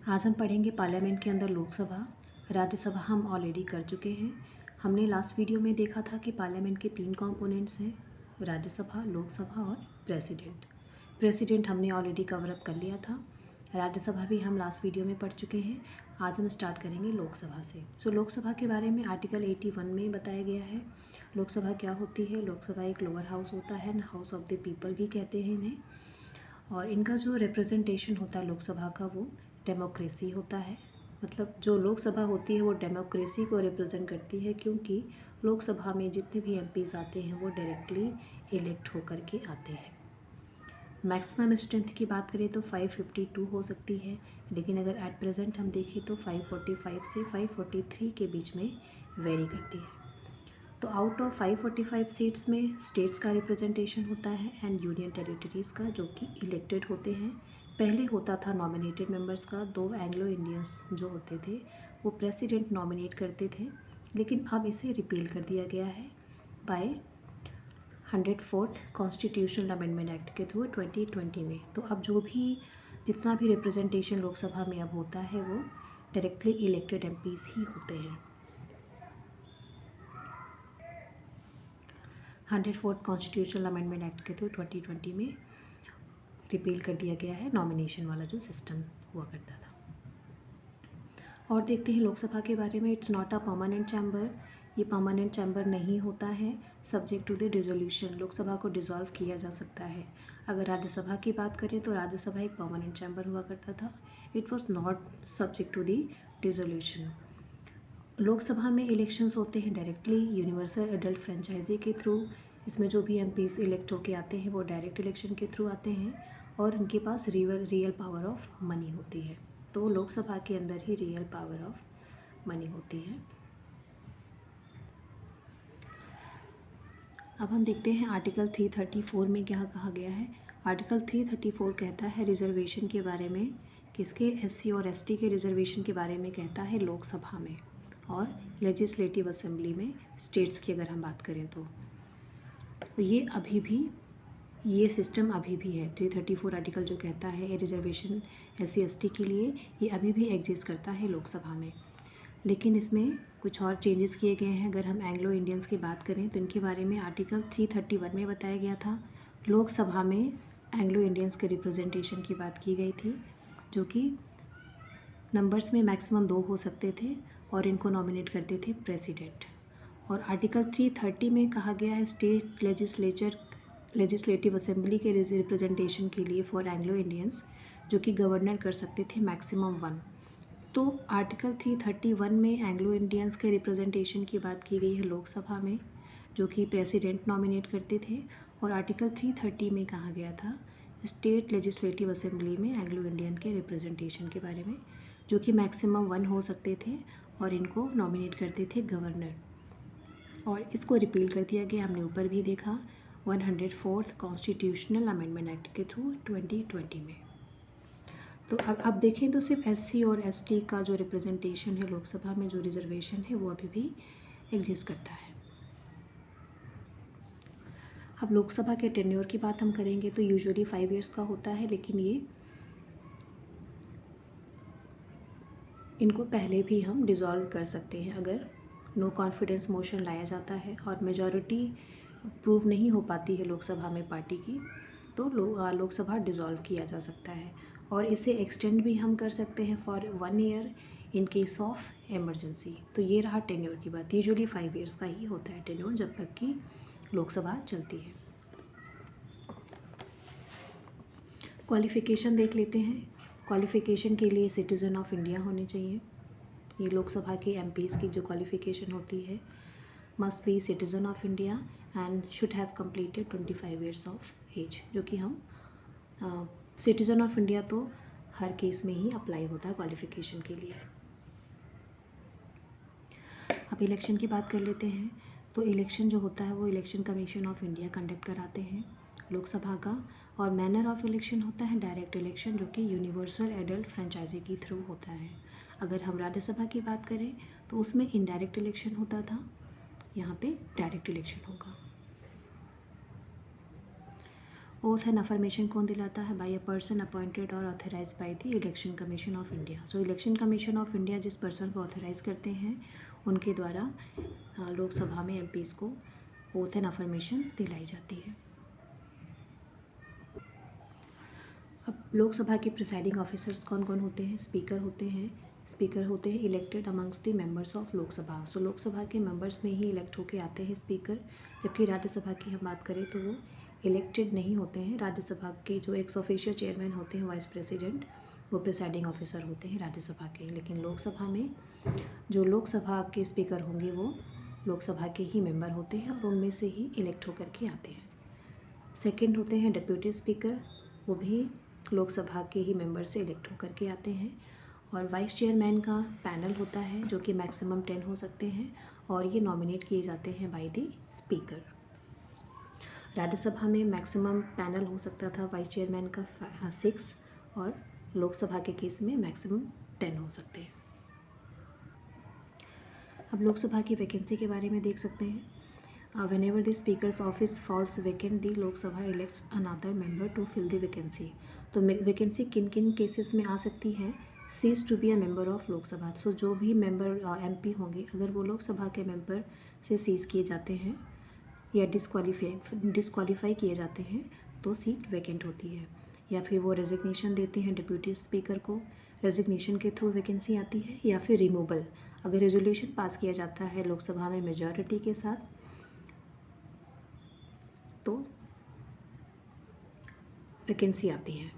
आज हम पढ़ेंगे पार्लियामेंट के अंदर लोकसभा, राज्यसभा हम ऑलरेडी कर चुके हैं। हमने लास्ट वीडियो में देखा था कि पार्लियामेंट के 3 कंपोनेंट्स हैं, राज्यसभा, लोकसभा और प्रेसिडेंट। प्रेसिडेंट हमने ऑलरेडी कवर अप कर लिया था। राज्यसभा भी हम लास्ट वीडियो में पढ़ चुके हैं। आज हम स्टार्ट करेंगे लोकसभा से। लोकसभा के बारे में आर्टिकल 81 में बताया गया है। लोकसभा क्या होती है? लोकसभा एक लोअर हाउस होता है, हाउस ऑफ द पीपल भी कहते हैं इन्हें। और इनका जो रिप्रेजेंटेशन होता है लोकसभा का, वो डेमोक्रेसी होता है। मतलब जो लोकसभा होती है वो डेमोक्रेसी को रिप्रेजेंट करती है, क्योंकि लोकसभा में जितने भी एमपीज़ आते हैं वो डायरेक्टली इलेक्ट होकर के आते हैं। मैक्सिमम स्ट्रेंथ की बात करें तो 552 हो सकती है, लेकिन अगर एट प्रेजेंट हम देखें तो 545 से 543 के बीच में वेरी करती है। तो आउट ऑफ 545 सीट्स में स्टेट्स का रिप्रेजेंटेशन होता है एंड यूनियन टेरिटरीज़ का, जो कि इलेक्टेड होते हैं। पहले होता था नॉमिनेटेड मेंबर्स का। 2 एंग्लो इंडियंस जो होते थे वो प्रेसिडेंट नॉमिनेट करते थे, लेकिन अब इसे रिपील कर दिया गया है by 104th constitutional amendment act के थ्रू 2020 में। तो अब जो भी जितना भी रिप्रेजेंटेशन लोकसभा में अब होता है वो डायरेक्टली इलेक्टेड एमपीज़ ही होते हैं। 104th कॉन्स्टिट्यूशनल अमेंडमेंट एक्ट के थ्रू 2020 में रिपील कर दिया गया है नॉमिनेशन वाला जो सिस्टम हुआ करता था। और देखते हैं लोकसभा के बारे में। It's not a permanent chamber. ये परमानेंट चैम्बर नहीं होता है। Subject to the dissolution, Lok Sabha को डिसॉल्व किया जा सकता है। अगर राज्यसभा की बात करें तो राज्यसभा एक परमानेंट चैम्बर हुआ करता था। It was not subject to the dissolution. Lok Sabha में इलेक्शंस होते हैं डायरेक्टली यूनिवर्सल एडल्ट फ्रेंचाइजी के थ्रू। इसमें जो भी एमपीज़ इलेक्ट होके आते हैं वो डायरेक्ट इलेक्शन के थ्रू आते हैं और उनके पास रियल पावर ऑफ मनी होती है। तो लोकसभा के अंदर ही रियल पावर ऑफ मनी होती है। अब हम देखते हैं आर्टिकल 334 में क्या कहा गया है। आर्टिकल 334 कहता है रिजर्वेशन के बारे में। किसके? एससी और एसटी के रिजर्वेशन के बारे में कहता है लोकसभा में। और लेजिस्लेटिव असेंबली में स्टेट्स की अगर हम बात करें तो ये अभी भी ये सिस्टम अभी भी है। 334 आर्टिकल जो कहता है रिजर्वेशन एससी एसटी के लिए, ये अभी भी एग्जिस्ट करता है लोकसभा में। लेकिन इसमें कुछ और चेंजेस किए गए हैं। अगर हम एंग्लो इंडियंस की बात करें तो इनके बारे में आर्टिकल 331 में बताया गया था। लोकसभा में एंग्लो इंडियंस के रिप्रेजेंटेशन की बात की गई थी, जो कि नंबर्स में मैक्सिमम 2 हो सकते थे और इनको नॉमिनेट करते थे प्रेसिडेंट। और आर्टिकल 330 में कहा गया है स्टेट लेजिस्लेटिव असेंबली के रिप्रेजेंटेशन के लिए फॉर एंग्लो इंडियंस, जो कि गवर्नर कर सकते थे मैक्सिमम 1। तो आर्टिकल 331 में एंग्लो इंडियंस के रिप्रेजेंटेशन की बात की गई है लोकसभा में, जो कि प्रेसिडेंट नॉमिनेट करते थे। और आर्टिकल 330 में कहा गया था स्टेट लेजिस्लेटिव असेंबली में एंग्लो इंडियन के रिप्रेजेंटेशन के बारे में, जो कि मैक्सिमम 1 हो सकते थे और इनको नॉमिनेट करते थे गवर्नर। और इसको रिपील कर दिया गया, हमने ऊपर भी देखा 104th कॉन्स्टिट्यूशनल अमेंडमेंट एक्ट के थ्रू 2020 में। तो अब देखें तो सिर्फ एससी और एसटी का जो रिप्रेजेंटेशन है लोकसभा में, जो रिजर्वेशन है, वो अभी भी एग्जिस्ट करता है। अब लोकसभा के टेन्योर की बात हम करेंगे तो यूजुअली 5 ईयर्स का होता है, लेकिन ये इनको पहले भी हम डिसॉल्व कर सकते हैं अगर नो कॉन्फिडेंस मोशन लाया जाता है और मेजॉरिटी प्रूव नहीं हो पाती है लोकसभा में पार्टी की, तो लोकसभा डिसॉल्व किया जा सकता है। और इसे एक्सटेंड भी हम कर सकते हैं for 1 year in case of emergency. तो ये रहा टेन्योर की बात। यूजुअली 5 ईयर्स का ही होता है टेन्योर जब तक कि लोकसभा चलती है। क्वालिफ़िकेशन देख लेते हैं। क्वालिफ़िकेशन के लिए सिटीज़न ऑफ इंडिया होने चाहिए। ये लोकसभा के एमपीज़ की जो क्वालिफ़िकेशन होती है, must be citizen of India and should have completed 25 years of age, जो कि हम सिटीज़न ऑफ इंडिया तो हर केस में ही अप्लाई होता है क्वालिफ़िकेशन के लिए। अब इलेक्शन की बात कर लेते हैं। तो इलेक्शन जो होता है वो election commission of India conduct कराते हैं लोकसभा का। और मैनर ऑफ इलेक्शन होता है डायरेक्ट इलेक्शन, जो कि यूनिवर्सल एडल्ट फ्रेंचाइजी के थ्रू होता है। अगर हम राज्यसभा की बात करें तो उसमें इनडायरेक्ट इलेक्शन होता था, यहाँ पे डायरेक्ट इलेक्शन होगा। ओथ एंड अफर्मेशन कौन दिलाता है? By a person appointed or authorise by the election commission of India. So election commission of India जिस पर्सन को ऑथराइज करते हैं उनके द्वारा लोकसभा में एमपीज को ओथ एंड अफर्मेशन दिलाई जाती है। अब लोकसभा के प्रिसाइडिंग ऑफिसर्स कौन कौन होते हैं? स्पीकर होते हैं elected amongst the members of Lok Sabha. So Lok Sabha के मेंबर्स में ही इलेक्ट होके आते हैं स्पीकर, जबकि राज्यसभा की हम बात करें तो वो इलेक्टेड नहीं होते हैं। राज्यसभा के जो एक्स ऑफिशियो चेयरमैन होते हैं वाइस प्रेसिडेंट, वो प्रिसाइडिंग ऑफिसर होते हैं राज्यसभा के। लेकिन लोकसभा में जो लोकसभा के स्पीकर होंगे वो लोकसभा के ही मेंबर होते हैं और उनमें से ही इलेक्ट होकर के आते हैं। सेकंड होते हैं डिप्यूटी स्पीकर, वो भी लोकसभा के ही मेंबर से इलेक्ट होकर के आते हैं। और वाइस चेयरमैन का पैनल होता है जो कि मैक्सिमम 10 हो सकते हैं और ये नॉमिनेट किए जाते हैं बाय द स्पीकर। राज्यसभा में मैक्सिमम पैनल हो सकता था वाइस चेयरमैन का 6 और लोकसभा के केस में मैक्सिमम 10 हो सकते हैं। अब लोकसभा की वैकेंसी के बारे में देख सकते हैं। Whenever the speaker's office falls vacant, the Lok Sabha elects another member to fill the vacancy. तो वैकेंसी किन किन केसेस में आ सकती है? cease to be a member of Lok Sabha. सो जो भी मेंबर एमपी होंगे अगर वो लोकसभा के मेंबर से सीज किए जाते हैं या डिस्क्वालीफाई किए जाते हैं तो सीट वैकेंट होती है। या फिर वो रेजिग्नेशन देते हैं डिप्यूटी स्पीकर को, रेजिग्नेशन के थ्रू वैकेंसी आती है। या फिर रिमूवल, अगर रेजोल्यूशन पास किया जाता है लोकसभा में मेजॉरिटी के साथ तो वैकेंसी आती है।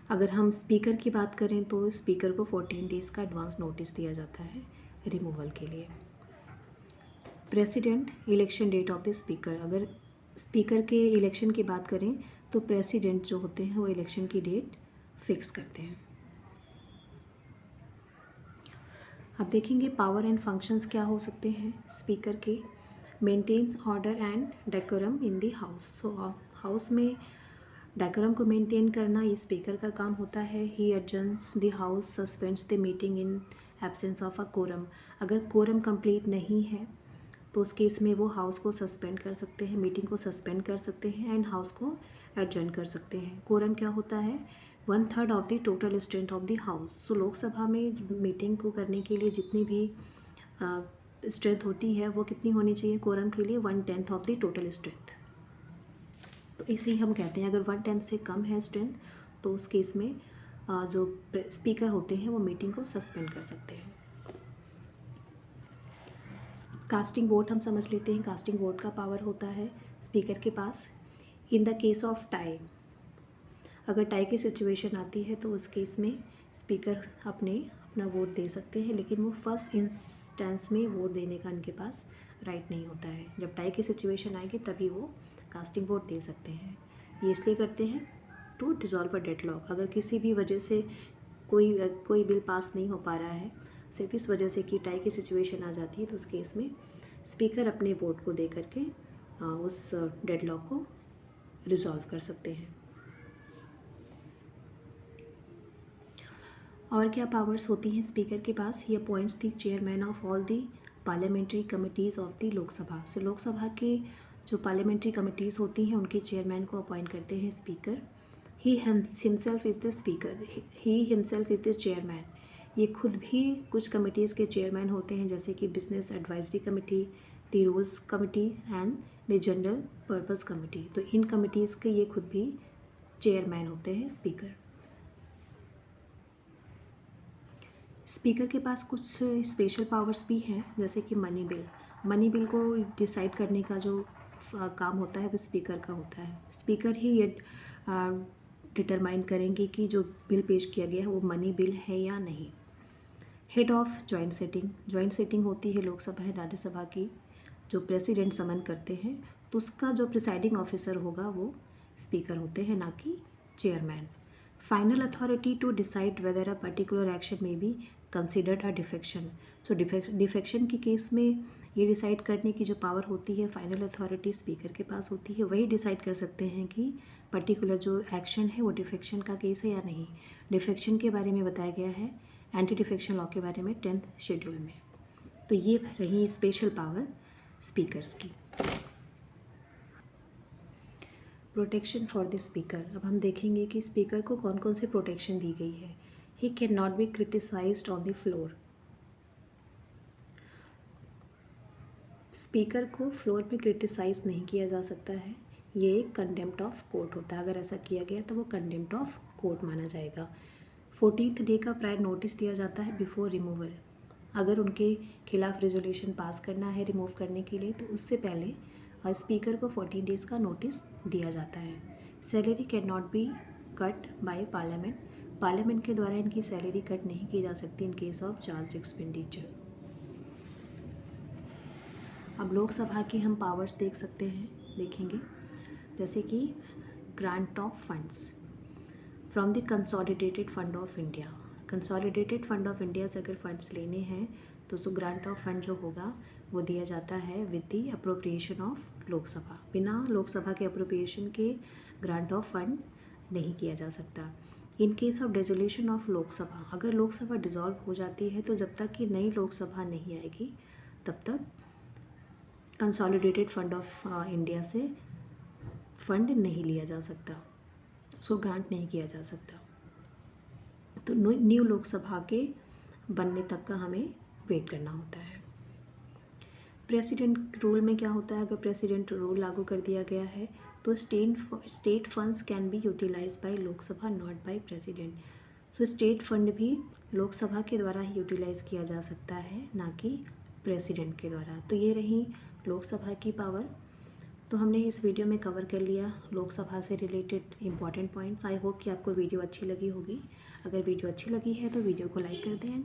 अगर हम स्पीकर की बात करें तो स्पीकर को 14 डेज़ का एडवांस नोटिस दिया जाता है रिमूवल के लिए। President election date of the speaker, अगर स्पीकर के इलेक्शन की बात करें तो प्रेसिडेंट जो होते हैं वो इलेक्शन की डेट फिक्स करते हैं। अब देखेंगे पावर एंड फंक्शंस क्या हो सकते हैं स्पीकर के। Maintains order and decorum in the house. So house में डेकोरम को मेंटेन करना ये स्पीकर का काम होता है। He adjourns the house, suspends the meeting in absence of a quorum. अगर कोरम कंप्लीट नहीं है तो उस केस में वो हाउस को सस्पेंड कर सकते हैं, मीटिंग को सस्पेंड कर सकते हैं एंड हाउस को एडजर्न कर सकते हैं। कोरम क्या होता है? 1/3 of the total strength of the house. So Lok Sabha में मीटिंग को करने के लिए जितनी भी स्ट्रेंथ होती है वो कितनी होनी चाहिए कोरम के लिए? 1/10 ऑफ द टोटल स्ट्रेंथ। तो इसे ही हम कहते हैं अगर 1/10 से कम है स्ट्रेंथ तो उस केस में जो स्पीकर होते हैं वो मीटिंग को सस्पेंड कर सकते हैं। कास्टिंग वोट हम समझ लेते हैं। कास्टिंग वोट का पावर होता है स्पीकर के पास। In the case of tie, अगर टाई की सिचुएशन आती है तो उस केस में स्पीकर अपना वोट दे सकते हैं, लेकिन वो फर्स्ट इंस्टेंस में वोट देने का उनके पास राइट नहीं होता है। जब टाई की सिचुएशन आएगी तभी वो कास्टिंग वोट दे सकते हैं। ये इसलिए करते हैं टू डिसॉल्व अ डेडलॉक। अगर किसी भी वजह से कोई बिल पास नहीं हो पा रहा है, सिर्फ इस वजह से कि टाई की सिचुएशन आ जाती है, तो उस केस में स्पीकर अपने वोट को दे करके उस डेडलॉक को रिजॉल्व कर सकते हैं। और क्या पावर्स होती हैं स्पीकर के पास? He appoints the chairman of all the parliamentary committees of the Lok Sabha. So Lok Sabha के जो पार्लियामेंट्री कमिटीज़ होती हैं उनके चेयरमैन को अपॉइंट करते हैं speaker. He himself is the speaker, he himself is the chairman. ये खुद भी कुछ कमिटीज़ के चेयरमैन होते हैं, जैसे कि business advisory committee, the rules committee and the general purpose committee. तो इन कमिटीज़ के ये खुद भी चेयरमैन होते हैं स्पीकर। स्पीकर के पास कुछ स्पेशल पावर्स भी हैं, जैसे कि मनी बिल को डिसाइड करने का जो काम होता है वो स्पीकर का होता है। स्पीकर ही ये डिटरमाइन करेंगे कि जो बिल पेश किया गया है वो मनी बिल है या नहीं। हेड ऑफ जॉइंट सेटिंग होती है लोकसभा है राज्यसभा की, जो प्रेसिडेंट समन करते हैं, तो उसका जो प्रिसाइडिंग ऑफिसर होगा वो स्पीकर होते हैं, ना कि chairman. Final authority to decide whether a particular action may be considered a defection. So defection के केस में ये डिसाइड करने की जो पावर होती है फाइनल अथॉरिटी स्पीकर के पास होती है। वही डिसाइड कर सकते हैं कि पर्टिकुलर जो एक्शन है वो डिफेक्शन का केस है या नहीं। डिफेक्शन के बारे में बताया गया है एंटी डिफेक्शन लॉ के बारे में 10th शेड्यूल में। तो ये रही स्पेशल पावर स्पीकर्स की। Protection for the speaker. अब हम देखेंगे कि स्पीकर को कौन कौन से प्रोटेक्शन दी गई है। He can not be criticised on the floor. Speaker को फ्लोर पे क्रिटिसाइज नहीं किया जा सकता है, ये एक कंटेम्प्ट ऑफ कोर्ट होता है। अगर ऐसा किया गया तो वो कंटेम्प्ट ऑफ कोर्ट माना जाएगा। 14th डे का प्रायर नोटिस दिया जाता है बिफोर रिमूवल। अगर उनके खिलाफ रेजोल्यूशन पास करना है रिमूव करने के लिए तो उससे पहले स्पीकर को 14 डेज़ का नोटिस दिया जाता है। Salary can not be cut by parliament. Parliament के द्वारा इनकी सैलरी कट नहीं की जा सकती in case of charge expenditure. अब लोकसभा की हम पावर्स देख सकते हैं, देखेंगे, जैसे कि grant of funds from the consolidated fund of India. Consolidated fund of India से अगर फंड्स लेने हैं तो उसको ग्रांट ऑफ फंड जो होगा वो दिया जाता है with the appropriation of Lok Sabha. बिना लोकसभा के अप्रोप्रिएशन के ग्रांट ऑफ फंड नहीं किया जा सकता। In case of dissolution of Lok Sabha, अगर लोकसभा डिसॉल्व हो जाती है तो जब तक कि नई लोकसभा नहीं आएगी तब तक कंसोलिडेटेड फंड ऑफ इंडिया से फंड नहीं लिया जा सकता, उसको ग्रांट नहीं किया जा सकता। तो न्यू लोकसभा के बनने तक का हमें वेट करना होता है। प्रेसिडेंट रूल में क्या होता है, अगर प्रेसिडेंट रूल लागू कर दिया गया है तो state funds can be utilize by Lok Sabha not by president. So state fund भी लोकसभा के द्वारा ही यूटिलाइज किया जा सकता है, ना कि प्रेसिडेंट के द्वारा। तो ये रही लोकसभा की पावर। तो हमने इस वीडियो में कवर कर लिया लोकसभा से related important points. I hope कि आपको वीडियो अच्छी लगी होगी। अगर वीडियो अच्छी लगी है तो वीडियो को लाइक कर दें।